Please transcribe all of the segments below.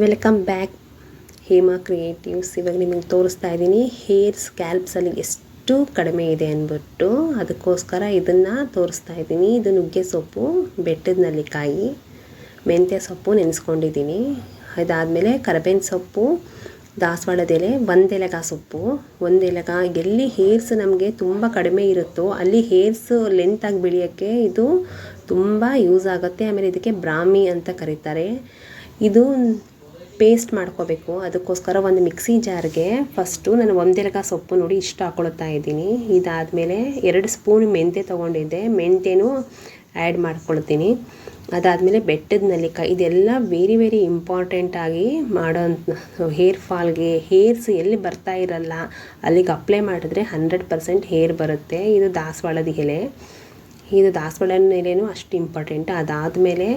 Welcome back Hema creatives. ಇವಾಗ ನಿಮಗೆ ತೋರಿಸ್ತಾ ಇದ್ದೀನಿ ಹೇರ್ ಸ್ಕ್ಯಾಲ್ಪ್ಸಲ್ಲಿ ಎಷ್ಟು ಕಡಿಮೆ ಇದೆ ಅಂದ್ಬಿಟ್ಟು, ಅದಕ್ಕೋಸ್ಕರ ಇದನ್ನು ತೋರಿಸ್ತಾ ಇದ್ದೀನಿ. ಇದು ನುಗ್ಗೆ ಸೊಪ್ಪು, ಬೆಟ್ಟದ ನೆಲ್ಲಿಕಾಯಿ, ಮೆಂತ್ಯ ಸೊಪ್ಪು ನೆನೆಸ್ಕೊಂಡಿದ್ದೀನಿ. ಅದಾದಮೇಲೆ ಕರಿಬೇವಿನ ಸೊಪ್ಪು, ದಾಸವಾಳದ ಎಲೆ, ಒಂದೆಲೆಗ ಸೊಪ್ಪು, ಒಂದೆಲೆಗ. ಎಲ್ಲಿ ಹೇರ್ಸ್ ನಮಗೆ ತುಂಬ ಕಡಿಮೆ ಇರುತ್ತೋ ಅಲ್ಲಿ ಹೇರ್ಸ್ ಲೆಂತಾಗಿ ಬೆಳೆಯೋಕ್ಕೆ ಇದು ತುಂಬ ಯೂಸ್ ಆಗುತ್ತೆ. ಆಮೇಲೆ ಇದಕ್ಕೆ ಬ್ರಾಹ್ಮಿ ಅಂತ ಕರೀತಾರೆ. ಇದು ಪೇಸ್ಟ್ ಮಾಡ್ಕೋಬೇಕು. ಅದಕ್ಕೋಸ್ಕರ ಒಂದು ಮಿಕ್ಸಿ ಜಾರ್ಗೆ ಫಸ್ಟು ನಾನು ಒಂದೆಲೆಗ ಸೊಪ್ಪು ನೋಡಿ ಇಷ್ಟು ಹಾಕ್ಕೊಳ್ತಾ ಇದ್ದೀನಿ. ಇದಾದಮೇಲೆ 2 ಸ್ಪೂನ್ ಮೆಂತ್ಯ ತೊಗೊಂಡಿದ್ದೆ, ಮೆಂತ್ಯನೂ ಆ್ಯಡ್ ಮಾಡ್ಕೊಳ್ತೀನಿ. ಅದಾದಮೇಲೆ ಬೆಟ್ಟದ ನೆಲ್ಲಿಕಾಯಿ. ಇದೆಲ್ಲ ವೆರಿ ಇಂಪಾರ್ಟೆಂಟಾಗಿ ಮಾಡೋಂಥ ಹೇರ್ ಫಾಲ್ಗೆ, ಹೇರ್ಸ್ ಎಲ್ಲಿ ಬರ್ತಾ ಇರಲ್ಲ ಅಲ್ಲಿಗೆ ಅಪ್ಲೈ ಮಾಡಿದ್ರೆ 100% ಹೇರ್ ಬರುತ್ತೆ. ಇದು ದಾಸವಾಳದ ಎಲೆ, ಇದು ದಾಸವಾಳದ ಎಲೆನೂ ಅಷ್ಟು ಇಂಪಾರ್ಟೆಂಟ್. ಅದಾದಮೇಲೆ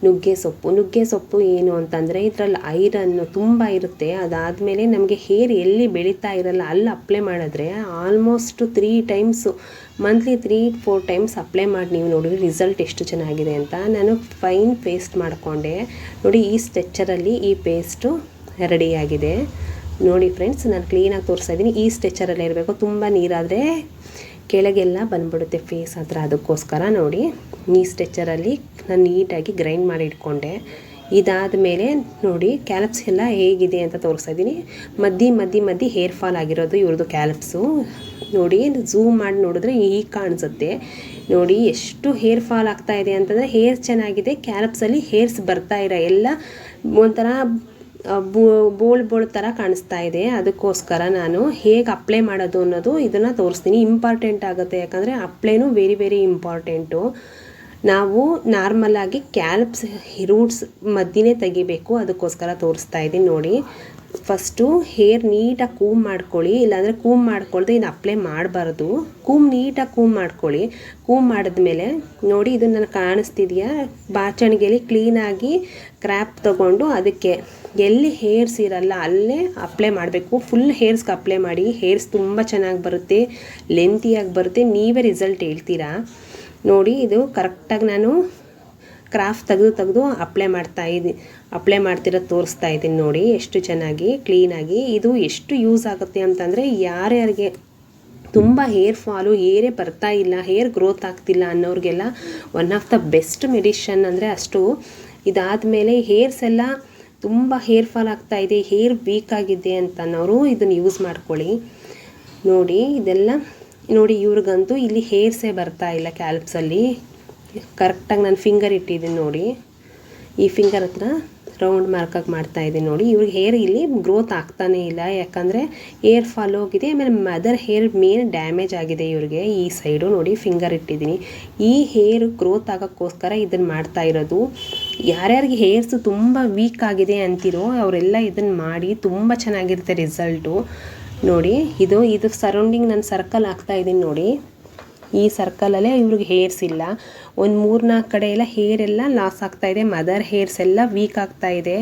ನುಗ್ಗೆ ಸೊಪ್ಪು ಏನು ಅಂತಂದರೆ ಇದರಲ್ಲಿ ಐರನ್ನು ತುಂಬ ಇರುತ್ತೆ. ಅದಾದಮೇಲೆ ನಮಗೆ ಹೇರ್ ಎಲ್ಲಿ ಬೆಳೀತಾ ಇರಲ್ಲ ಅಲ್ಲಿ ಅಪ್ಲೈ ಮಾಡಿದ್ರೆ almost 3 times, monthly 3-4 times apply ಮಾಡಿ ನೀವು ನೋಡಿದ್ರೆ ರಿಸಲ್ಟ್ ಎಷ್ಟು ಚೆನ್ನಾಗಿದೆ ಅಂತ. ನಾನು ಫೈನ್ ಪೇಸ್ಟ್ ಮಾಡಿಕೊಂಡೆ ನೋಡಿ. ಈ ಸ್ಟ್ರೆಚ್ಚರಲ್ಲಿ ಈ ಪೇಸ್ಟು ರೆಡಿಯಾಗಿದೆ ನೋಡಿ ಫ್ರೆಂಡ್ಸ್. ನಾನು ಕ್ಲೀನಾಗಿ ತೋರಿಸ್ತಾ ಇದ್ದೀನಿ. ಈ ಸ್ಟ್ರೆಚ್ಚರಲ್ಲೇ ಇರಬೇಕು, ತುಂಬ ನೀರಾದರೆ ಕೆಳಗೆಲ್ಲ ಬಂದ್ಬಿಡುತ್ತೆ ಫೇಸ್ ಹತ್ರ. ಅದಕ್ಕೋಸ್ಕರ ನೋಡಿ ಈ ಸ್ಟ್ರೆಚ್ಚರಲ್ಲಿ ನಾನು ನೀಟಾಗಿ ಗ್ರೈಂಡ್ ಮಾಡಿ ಇಟ್ಕೊಂಡೆ. ಇದಾದಮೇಲೆ ನೋಡಿ ಕ್ಯಾಲ್ಪ್ಸ್ ಎಲ್ಲ ಹೇಗಿದೆ ಅಂತ ತೋರಿಸ್ತಾ ಇದ್ದೀನಿ. ಮಧ್ಯೆ ಹೇರ್ ಫಾಲ್ ಆಗಿರೋದು ಇವ್ರದ್ದು ಕ್ಯಾಲ್ಪ್ಸು ನೋಡಿ. ಝೂಮ್ ಮಾಡಿ ನೋಡಿದ್ರೆ ಈಗ ಕಾಣಿಸುತ್ತೆ ನೋಡಿ ಎಷ್ಟು ಹೇರ್ ಫಾಲ್ ಆಗ್ತಾ ಇದೆ ಅಂತಂದರೆ. ಹೇರ್ ಚೆನ್ನಾಗಿದೆ, ಕ್ಯಾಲ್ಪ್ಸಲ್ಲಿ ಹೇರ್ಸ್ ಬರ್ತಾ ಎಲ್ಲ ಒಂಥರ ಬೋಳ್ ಥರ ಕಾಣಿಸ್ತಾ ಇದೆ. ಅದಕ್ಕೋಸ್ಕರ ನಾನು ಹೇಗೆ ಅಪ್ಲೈ ಮಾಡೋದು ಅನ್ನೋದು ಇದನ್ನು ತೋರಿಸ್ತೀನಿ. ಇಂಪಾರ್ಟೆಂಟ್ ಆಗುತ್ತೆ, ಯಾಕಂದರೆ ಅಪ್ಲೈನೂ ವೆರಿ ಇಂಪಾರ್ಟೆಂಟು. ನಾವು ನಾರ್ಮಲಾಗಿ ಕ್ಯಾಲ್ಪ್ಸ್ ರೂಟ್ಸ್ ಮಧ್ಯೆ ತೆಗಿಬೇಕು, ಅದಕ್ಕೋಸ್ಕರ ತೋರಿಸ್ತಾ ಇದ್ದೀನಿ ನೋಡಿ. ಫಸ್ಟು ಹೇರ್ ನೀಟಾಗಿ ಕೂಮ್ ಮಾಡ್ಕೊಳ್ಳಿ, ಇಲ್ಲಾಂದರೆ ಕೂಮ್ ಮಾಡ್ಕೊಳ್ದೆ ಇನ್ನು ಅಪ್ಲೈ ಮಾಡಬಾರ್ದು. ನೀಟಾಗಿ ಕೂಮ್ ಮಾಡ್ಕೊಳ್ಳಿ. ಕೂಮ್ ಮಾಡಿದ್ಮೇಲೆ ನೋಡಿ ಇದು ನನಗೆ ಕಾಣಿಸ್ತಿದೆಯಾ, ಬಾಚಣಿಗೆಯಲ್ಲಿ ಕ್ಲೀನಾಗಿ ಕ್ರ್ಯಾಪ್ ತೊಗೊಂಡು ಅದಕ್ಕೆ ಎಲ್ಲಿ ಹೇರ್ಸ್ ಇರಲ್ಲ ಅಲ್ಲೇ ಅಪ್ಲೈ ಮಾಡಬೇಕು. ಫುಲ್ ಹೇರ್ಸ್ಗೆ ಅಪ್ಲೈ ಮಾಡಿ. ಹೇರ್ಸ್ ತುಂಬ ಚೆನ್ನಾಗಿ ಬರುತ್ತೆ, ಲೆಂತಿಯಾಗಿ ಬರುತ್ತೆ, ನೀವೇ ರಿಸಲ್ಟ್ ಹೇಳ್ತೀರಾ ನೋಡಿ. ಇದು ಕರೆಕ್ಟಾಗಿ ನಾನು ಕ್ರಾಫ್ಟ್ ತೆಗೆದು ಅಪ್ಲೈ ಮಾಡ್ತಿರೋದು ತೋರಿಸ್ತಾ ಇದ್ದೀನಿ ನೋಡಿ. ಎಷ್ಟು ಚೆನ್ನಾಗಿ ಕ್ಲೀನಾಗಿ. ಇದು ಎಷ್ಟು ಯೂಸ್ ಆಗುತ್ತೆ ಅಂತಂದರೆ ಯಾರ್ಯಾರಿಗೆ ತುಂಬ ಹೇರ್ ಫಾಲು, ಹೇರೇ ಬರ್ತಾ ಇಲ್ಲ, ಹೇರ್ ಗ್ರೋತ್ ಆಗ್ತಿಲ್ಲ ಅನ್ನೋರಿಗೆಲ್ಲ one of the best medicine ಅಂದರೆ ಅಷ್ಟು. ಇದಾದಮೇಲೆ ಹೇರ್ಸ್ ಎಲ್ಲ ತುಂಬ ಹೇರ್ ಫಾಲ್ ಆಗ್ತಾಯಿದೆ, ಹೇರ್ ವೀಕ್ ಆಗಿದೆ ಅಂತ ಅನ್ನೋರು ಇದನ್ನು ಯೂಸ್ ಮಾಡ್ಕೊಳ್ಳಿ ನೋಡಿ. ಇದೆಲ್ಲ ನೋಡಿ, ಇವ್ರಿಗಂತೂ ಇಲ್ಲಿ ಹೇರ್ಸೇ ಬರ್ತಾ ಇಲ್ಲ ಕ್ಯಾಲ್ಪ್ಸಲ್ಲಿ. ಕರೆಕ್ಟಾಗಿ ನಾನು ಫಿಂಗರ್ ಇಟ್ಟಿದ್ದೀನಿ ನೋಡಿ, ಈ ಫಿಂಗರ್ ಹತ್ರ ರೌಂಡ್ ಮಾರ್ಕಾಗಿ ಮಾಡ್ತಾಯಿದ್ದೀನಿ ನೋಡಿ. ಇವ್ರಿಗೆ ಹೇರ್ ಇಲ್ಲಿ ಗ್ರೋತ್ ಆಗ್ತಾನೇ ಇಲ್ಲ, ಯಾಕಂದರೆ ಹೇರ್ ಫಾಲ್ ಹೋಗಿದೆ. ಆಮೇಲೆ ಮದರ್ ಹೇರ್ ಮೇನ್ ಡ್ಯಾಮೇಜ್ ಆಗಿದೆ ಇವ್ರಿಗೆ. ಈ ಸೈಡು ನೋಡಿ ಫಿಂಗರ್ ಇಟ್ಟಿದ್ದೀನಿ. ಈ ಹೇರ್ ಗ್ರೋತ್ ಆಗೋಕ್ಕೋಸ್ಕರ ಇದನ್ನು ಮಾಡ್ತಾ ಇರೋದು. ಯಾರ್ಯಾರಿಗೆ ಹೇರ್ಸು ತುಂಬ ವೀಕ್ ಆಗಿದೆ ಅಂತಿರೋ ಅವರೆಲ್ಲ ಇದನ್ನು ಮಾಡಿ, ತುಂಬ ಚೆನ್ನಾಗಿರುತ್ತೆ ರಿಸಲ್ಟು ನೋಡಿ. ಇದು ಸರೌಂಡಿಂಗ್ ನಾನು ಸರ್ಕಲ್ ಹಾಕ್ತಾಯಿದ್ದೀನಿ ನೋಡಿ. ಈ ಸರ್ಕಲಲ್ಲೇ ಇವ್ರಿಗೆ ಹೇರ್ಸ್ ಇಲ್ಲ. ಒಂದು 3-4 ಕಡೆ ಎಲ್ಲ ಹೇರ್ ಎಲ್ಲ ಲಾಸ್ ಆಗ್ತಾಯಿದೆ. ಮದರ್ ಹೇರ್ಸ್ ಎಲ್ಲ ವೀಕ್ ಆಗ್ತಾಯಿದೆ,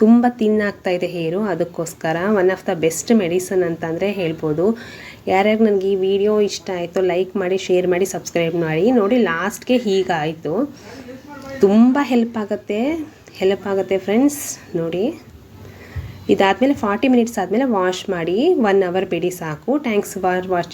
ತುಂಬ ಆಗ್ತಾಯಿದೆ ಹೇರು. ಅದಕ್ಕೋಸ್ಕರ one of the best medicine ಅಂತಂದರೆ ಹೇಳ್ಬೋದು. ಯಾರ್ಯಾರು ನನಗೆ ಈ ವಿಡಿಯೋ ಇಷ್ಟ ಆಯಿತು ಲೈಕ್ ಮಾಡಿ, ಶೇರ್ ಮಾಡಿ, ಸಬ್ಸ್ಕ್ರೈಬ್ ಮಾಡಿ ನೋಡಿ. ಲಾಸ್ಟ್ಗೆ ಹೀಗಾಯಿತು, ತುಂಬ ಹೆಲ್ಪ್ ಆಗುತ್ತೆ ಫ್ರೆಂಡ್ಸ್ ನೋಡಿ. ಇದಾದಮೇಲೆ 40 ಮಿನಿಟ್ಸ್ ಆದಮೇಲೆ ವಾಶ್ ಮಾಡಿ 1 ಅವರ್ ಬಿಡಿ ಸಾಕು. Thanks for watching.